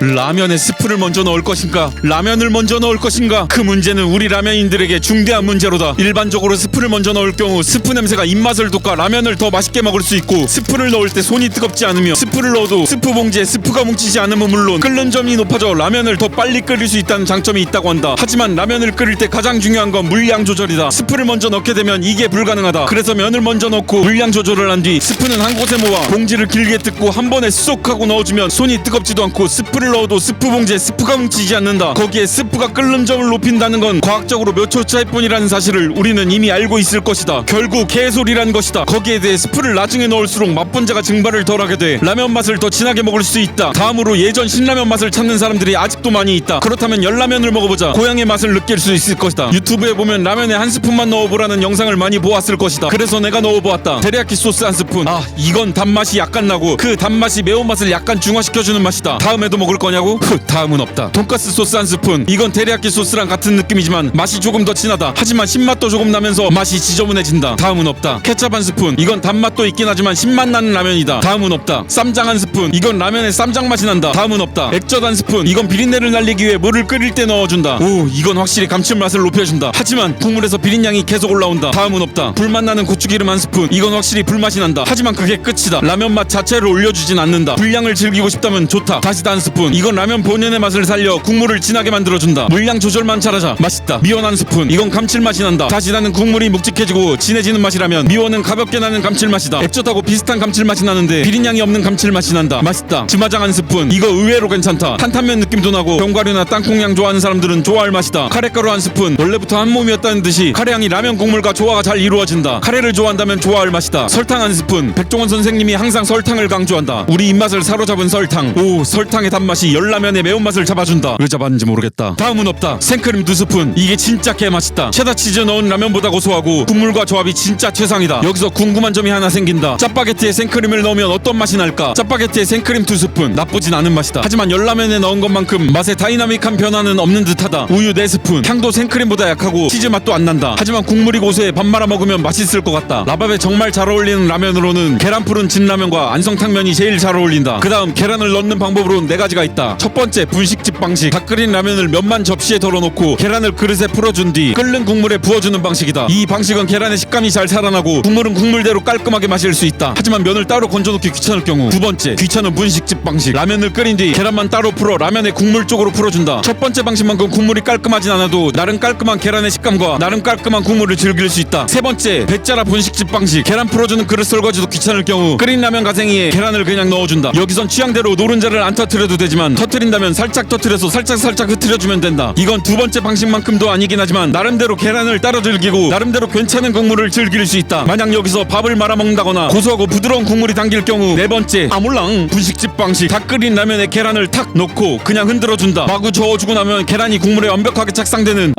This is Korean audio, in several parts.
라면에 스프를 먼저 넣을 것인가, 라면을 먼저 넣을 것인가? 그 문제는 우리 라면인들에게 중대한 문제로다. 일반적으로 스프를 먼저 넣을 경우 스프 냄새가 입맛을 돋가 라면을 더 맛있게 먹을 수 있고, 스프를 넣을 때 손이 뜨겁지 않으며 스프를 넣어도 스프 봉지에 스프가 뭉치지 않으면 물론 끓는 점이 높아져 라면을 더 빨리 끓일 수 있다는 장점이 있다고 한다. 하지만 라면을 끓일 때 가장 중요한 건 물량 조절이다. 스프를 먼저 넣게 되면 이게 불가능하다. 그래서 면을 먼저 넣고 물량 조절을 한 뒤 스프는 한 곳에 모아 봉지를 길게 뜯고 한 번에 쏙 하고 넣어주면 손이 뜨겁지도 않고 스프를 넣어도 스프 봉지에 스프가 뭉치지 않는다. 거기에 스프가 끓는 점을 높인다는 건 과학적으로 몇 초 차일 뿐이라는 사실을 우리는 이미 알고 있을 것이다. 결국 개소리란 것이다. 거기에 대해 스프를 나중에 넣을수록 맛본자가 증발을 덜하게 돼 라면 맛을 더 진하게 먹을 수 있다. 다음으로 예전 신라면 맛을 찾는 사람들이 아직도 많이 있다. 그렇다면 열라면을 먹어보자. 고향의 맛을 느낄 수 있을 것이다. 유튜브에 보면 라면에 한 스푼만 넣어보라는 영상을 많이 보았을 것이다. 그래서 내가 넣어보았다. 테리야끼 소스 한 스푼. 이건 단맛이 약간 나고 그 단맛이 매운맛을 약간 중화시켜주는 맛이다. 다음에도 먹을 거냐고? 다음은 없다. 돈가스 소스 한 스푼. 이건 테리야끼 소스랑 같은 느낌이지만 맛이 조금 더 진하다. 하지만 신맛도 조금 나면서 맛이 지저분해진다. 다음은 없다. 케첩 한 스푼. 이건 단맛도 있긴 하지만 신맛 나는 라면이다. 다음은 없다. 쌈장 한 스푼. 이건 라면에 쌈장 맛이 난다. 다음은 없다. 액젓 한 스푼. 이건 비린내를 날리기 위해 물을 끓일 때 넣어준다. 이건 확실히 감칠맛을 높여준다. 하지만 국물에서 비린향이 계속 올라온다. 다음은 없다. 불맛 나는 고추기름 한 스푼. 이건 확실히 불맛이 난다. 하지만 그게 끝이다. 라면 맛 자체를 올려주진 않는다. 불량을 즐기고 싶다면 좋다. 다시다 한 스푼. 이건 라면 본연의 맛을 살려 국물을 진하게 만들어준다. 물량 조절만 잘하자. 맛있다. 미원 한 스푼. 이건 감칠맛이 난다. 다시다는 국물이 묵직해지고 진해지는 맛이라면 미원은 가볍게 나는 감칠맛이다. 액젓하고 비슷한 감칠맛이 나는데 비린향이 없는 감칠맛이 난다. 맛있다. 즈마장 한 스푼. 이거 의외로 괜찮다. 탄탄면 느낌도 나고 견과류나 땅콩향 좋아하는 사람들은 좋아할 맛이다. 카레가루 한 스푼. 원래부터 한 몸이었다는 듯이 카레향이 라면 국물과 조화가 잘 이루어진다. 카레를 좋아한다면 좋아할 맛이다. 설탕 한 스푼. 백종원 선생님이 항상 설탕을 강조한다. 우리 입맛을 사로잡은 설탕. 설탕의 단맛이 열라면의 매운맛을 잡아준다. 왜 잡았는지 모르겠다. 다음은 없다. 생크림 두 스푼. 이게 진짜 개맛있다. 체다치즈 넣은 라면보다 고소하고 국물과 조합이 진짜 최상이다. 여기서 궁금한 점이 하나 생긴다. 짜파게티에 생크림을 넣으면 어떤 맛이 날까? 짜파게티에 생크림 두 스푼. 나쁘진 않은 맛이다. 하지만 열라면에 넣은 것만큼 맛의 다이나믹한 변화는 없는 듯하다. 우유 4스푼. 향도 생크림보다 약하고 치즈 맛도 안 난다. 하지만 국물이 고소해 밥 말아 먹으면 맛있을 것 같다. 라밥에 정말 잘 어울리는 라면으로는 계란 푸른 진라면과 안성탕면이 제일 잘 어울린다. 그 다음 계란을 넣는 방법으로는 4가지가 있다. 첫 번째, 분식집 방식. 다 끓인 라면을 면만 접시에 덜어놓고 계란을 그릇에 풀어준 뒤 끓는 국물에 부어주는 방식이다. 이 방식은 계란의 식감이 잘 살아나고 국물은 국물대로 깔끔하게 마실 수 있다. 하지만 면을 따로 건져놓기 귀찮을 경우 두 번째, 귀찮은 분식집 방식. 라면을 끓인 뒤 계란만 따로 풀어 라면의 국물 쪽으로 풀어준다. 첫 번째 방식만큼 국물이 깔끔하진 않아도 나름 깔끔한 계란의 식감과 나름 깔끔한 국물을 즐길 수 있다. 세 번째, 배짜라 분식집 방식. 계란 풀어주는 그릇 설거지도 귀찮을 경우 끓인 라면 가생이에 계란을 그냥 넣어준다. 여기선 취향대로 노른자를 안 터트려도 되지만 터트린다면 살짝 터트려서 살짝 흐트려주면 된다. 이건 두 번째 방식만큼도 아니긴 하지만 나름대로 계란을 따로 즐기고 나름대로 괜찮은 국물을 즐길 수 있다. 만약 여기서 밥을 말아 먹는다거나 고소하고 부드러운 국물이 당길 경우 네 번째, 몰랑 분식집 방식. 다 끓인 라면에 계란을 탁 넣고 그냥 흔들어준다. 마구 저어주고 나면 계란이 국물에 완벽하게 착상되는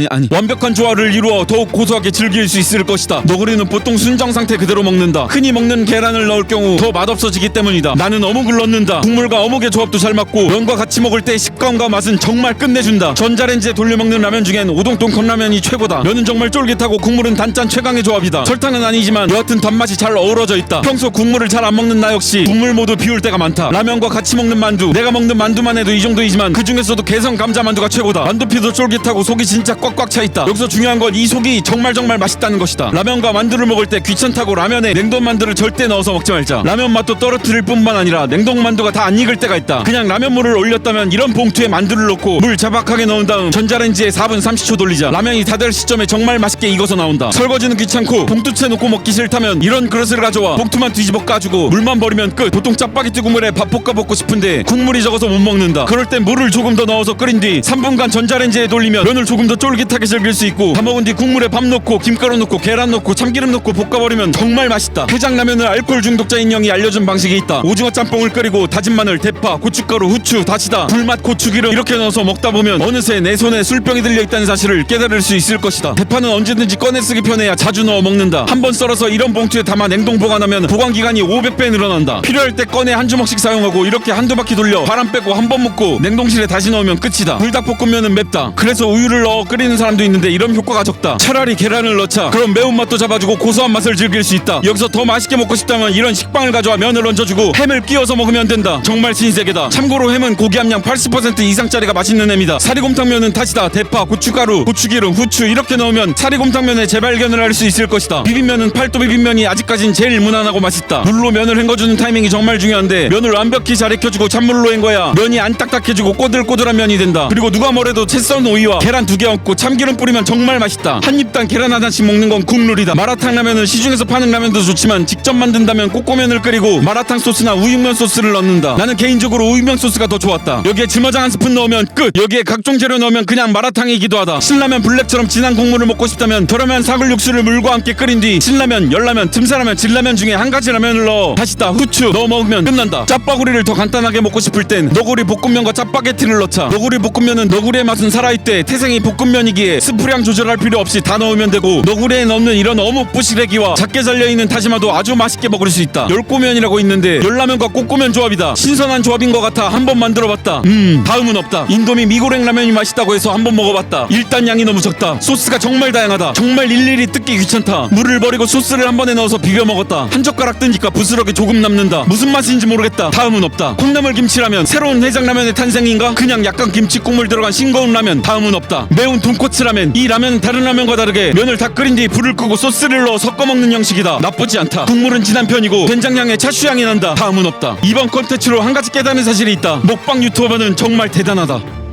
아니 완벽한 조화를 이루어 더욱 고소하게 즐길 수 있을 것이다. 너구리는 보통 순정 상태 그대로 먹는다. 흔히 먹는 계란을 넣을 경우 더 맛없어지기 때문이다. 나는 어묵을 넣는다. 국물과 어묵의 조합도 잘 맞고 면과 같이 먹을 때 식감과 맛은 정말 끝내준다. 전자레인지에 돌려 먹는 라면 중엔 우동통 컵라면이 최고다. 면은 정말 쫄깃하고 국물은 단짠 최강의 조합이다. 설탕은 아니지만 여하튼 단맛이 잘 어우러져 있다. 평소 국물을 잘 안 먹는 나 역시 국물 모두 비울 때가 많다. 라면과 같이 먹는 만두, 내가 먹는 만두만 해도 이 정도이지만 그 중에서도 개성 감자 만두가 최고다. 만두피도 쫄깃하고 속이 진짜 꽉꽉 차 있다. 여기서 중요한 건 이 속이 정말 맛있다는 것이다. 라면과 만두를 먹을 때 귀찮다고 라면에 냉동 만두를 절대 넣어서 먹지 말자. 라면 맛도 떨어뜨릴 뿐만 아니라 냉동 만두가 다 안 익을 때가 있다. 그냥 라면물을 올렸다면 이런 봉투에 만두를 넣고 물 자박하게 넣은 다음 전자레인지에 4분 30초 돌리자. 라면이 다 될 시점에 정말 맛있게 익어서 나온다. 설거지는 귀찮고 봉투채 놓고 먹기 싫다면 이런 그릇을 가져와 봉투만 뒤집어 까주고 물만 버리면 끝. 보통 짜파게티 국물에 밥 볶아 먹고 싶은데 국물이 적어서 못 먹는다. 그럴 땐 물을 조금 더 넣어서 끓인 뒤 3분간 전자레인지에 돌리면 면을 조금 더 쫄깃하게 즐길 수 있고, 다 먹은 뒤 국물에 밥 넣고 김가루 넣고 계란 넣고 참기름 넣고 볶아버리면 정말 맛있다. 해장라면을 알코올 중독자인 형이 알려준 방식이 있다. 오징어 짬뽕을 끓이고 다진 마늘, 대파, 고춧가루, 후추, 다시다, 불맛, 고추기름 이렇게 넣어서 먹다 보면 어느새 내 손에 술병이 들려있다는 사실을 깨달을 수 있을 것이다. 대파는 언제든지 꺼내 쓰기 편해야 자주 넣어 먹는다. 한번 썰어서 이런 봉투에 담아 냉동 보관하면 보관기간이 500배 늘어난다. 필요할 때 꺼내 한 주먹씩 사용하고 이렇게 한두 바퀴 돌려 바람 빼고 한 번 먹고 냉동실에 다시 넣으면 끝이다. 불닭볶음면은 맵다. 그래서 우유를 넣어 끓이는 사람도 있는데 이런 효과가 적다. 차라리 계란을 넣자. 그럼 매운맛도 잡아주고 고소한 맛을 즐길 수 있다. 여기서 더 맛있게 먹고 싶다면 이런 식빵을 가져와 면을 얹어주고 햄을 끼워서 먹으면 된다. 정말 신세계다. 참고로 햄은 고기 함량 80% 이상짜리가 맛있는 햄이다. 사리곰탕면은 다시다. 대파, 고춧가루, 고추기름, 후추 이렇게 넣으면 사리곰탕면의 재발견을 할 수 있을 것이다. 비빔면은 팔도 비빔면이 아직까진 제일 무난하고 맛있다. 물로 면을 헹궈주는 타이밍이 정말 중요한데 면을 완벽히 잘 익혀주고 찬물로 헹궈야 면이 안 딱딱해지고 꼬들꼬들한 면이 된다. 그리고 누가 뭐래도 채 썬 오이와 계란 2개 얹고 참기름 뿌리면 정말 맛있다. 한 입당 계란 하나씩 먹는 건 국룰이다. 마라탕 라면은 시중에서 파는 라면도 좋지만 직접 만든다면 꼬꼬면을 끓이고 마라탕 소스나 우육면 소스를 넣는다. 나는 개인적으로 우육면 소스가 더 좋았다. 여기에 즈마장 한 스푼 넣으면 끝. 여기에 각종 재료 넣으면 그냥 마라탕이기도 하다. 신라면 블랙처럼 진한 국물을 먹고 싶다면 저라면 사골 육수를 물과 함께 끓인 뒤 신라면, 열라면, 틈사라면, 진라면 중에 한 가지 라면을 넣어 다시다 후추 넣어 먹으면 끝난다. 짜파구리를 더 간단하게 먹고 싶을 땐 너구리 볶음면과 짜파게티를 넣자. 너구리 볶음면은 너구리의 맛은 살아있대. 태생이 볶음면이기에 스프량 조절할 필요 없이 다 넣으면 되고 너구리에 넣는 이런 어묵 부시래기와 작게 잘려있는 다시마도 아주 맛있게 먹을 수 있다. 열꼬면이라고 있는데 열라면과 꼬꼬면 조합이다. 신선한 조합인 것 같아 한번 만들어봤다. 다음은 없다. 인도미 미고랭 라면이 맛있다고 해서 한번 먹어봤다. 일단 양이 너무 적다. 소스가 정말 다양하다. 정말 일일이 뜯기 귀찮다. 물을 버리고 소스를 한 번에 넣어서 비벼 먹었다. 한 젓가락 뜨니까 부스러기 조금 남는다. 무슨 맛인지 모르겠다. 다음은 없다. 콩나물 김치라면 새로운 해장라면의 탄생인가? 그냥 약간 김치 국물 들어간 싱거운 라면. 다음은 없다. 매운 돈코츠 라면. 이 라면은 다른 라면과 다르게 면을 다 끓인 뒤 불을 끄고 소스를 넣어 섞어 먹는 형식이다. 나쁘지 않다. 국물은 진한 편이고 된장향에 차슈향이 난다. 다음은 없다. 이번 컨텐츠로 한 가지 깨달은 사실이 있다. 먹방 유튜버는 정말 대단하다.